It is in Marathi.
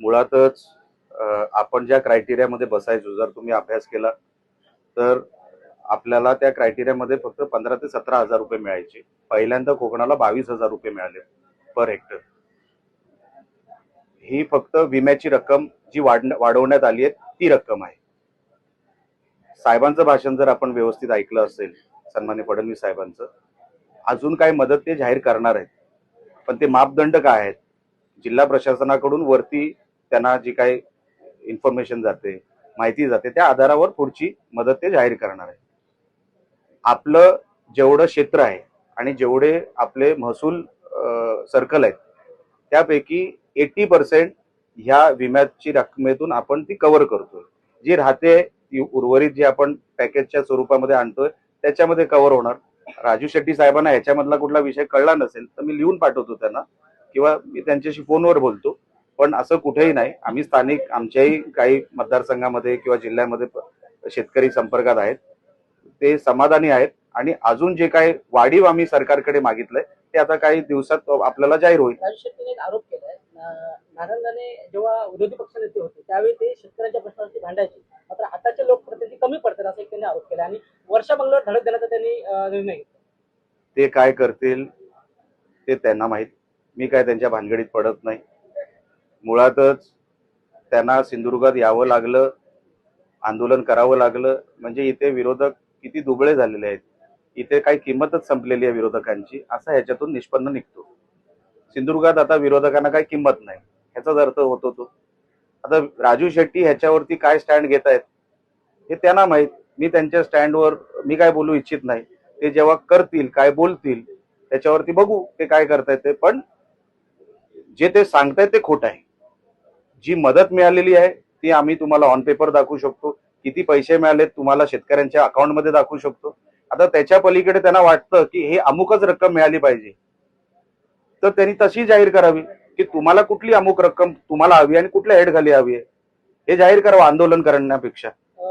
मुळातच आपण ज्या क्रायटेरियामध्ये बसायचो, जर तुम्ही अभ्यास केला तर आपल्याला त्या क्रायटेरियामध्ये फक्त 15,000 ते 17,000 रुपये मिळायचे. पहिल्यांदा कोकणाला 22,000 रुपये मिळाले पर हेक्टर. ही फक्त विम्याची रक्कम जी वाढवण्यात आली आहे ती रक्कम आहे. साहेबांचं भाषण जर आपण व्यवस्थित ऐकलं असेल, सन्मान्य फडणवीस साहेबांचं, अजून काय मदत ते जाहीर करणार आहेत, पण ते मापदंड काय आहेत, जिल्हा प्रशासनाकडून वरती त्यांना जी काही इन्फॉर्मेशन जाते, माहिती जाते, त्या आधारावर पुढची मदत ते जाहीर करणार आहे. आपलं जेवढं क्षेत्र आहे आणि जेवढे आपले महसूल सर्कल आहेत त्यापैकी 80% ह्या विम्याची रकमेतून आपण ती कव्हर करतोय. जी राहते ती उर्वरित जी आपण पॅकेजच्या स्वरूपामध्ये आणतोय त्याच्यामध्ये कव्हर होणार. राजू शेट्टी साहेबांना ह्याच्यामधला कुठला विषय कळला नसेल तर मी लिहून पाठवतो त्यांना, किंवा मी त्यांच्याशी फोनवर बोलतो. पण असं कुठेही नाही. आम्ही स्थानिक आमच्याही काही मतदारसंघामध्ये किंवा जिल्ह्यामध्ये शेतकरी संपर्कात आहेत, ते समाधानी आहेत. आणि अजून जे काही वाढीव आम्ही सरकारकडे मागितलंय ते आता काही दिवसात आपल्याला जाहीर होईल. राजू शेट्टीने एक आरोप केलाय, नारायणराणे जेव्हा विरोधी पक्षनेते होते त्यावेळी ते शेतकऱ्यांच्या प्रश्नांची भांडायचे, मात्र आताचे लोकप्रतिनिधी कमी पडतात असं एक त्यांनी आरोप केला आणि वर्षा बंगल्यावर धडक देण्याचा त्यांनी निर्णय घेतला. ते काय करतील ते त्यांना माहीत. मी काय त्यांच्या भानगडीत पडत नाही. मुळातच त्यांना सिंधुदुर्गात यावं लागलं, आंदोलन करावं लागलं म्हणजे इथे विरोधक किती दुबळे झालेले आहेत, इथे काही किंमतच संपलेली आहे विरोधकांची, असा ह्याच्यातून निष्पन्न निघतो. सिंधुदुर्गात आता विरोधकांना काही किंमत नाही ह्याचाच अर्थ होतो तो. आता राजू शेट्टी ह्याच्यावरती काय स्टँड घेत आहेत हे त्यांना माहीत. मी त्यांच्या स्टँडवर मी काय बोलू इच्छित नाही. ते जेव्हा करतील, काय बोलतील, त्याच्यावरती बघू ते काय करतायत ते. पण जे ते सांगतायत ते खोटं आहे. जी मदत मिळालेली आहे ती आम्ही तुम्हाला ऑन पेपर दाखवू शकतो, किती पैसे मिळाले तुम्हाला शेतकऱ्यांच्या अकाउंटमध्ये दाखवू शकतो. आता त्याच्या पलीकडे त्यांना वाटतं की हे अमुकच रक्कम मिळाली पाहिजे, तर त्यांनी तशी जाहीर करावी की तुम्हाला कुठली अमुक रक्कम तुम्हाला हवी आणि कुठल्या हेड खाली हवी आहे, हे जाहीर करावं आंदोलन करण्यापेक्षा.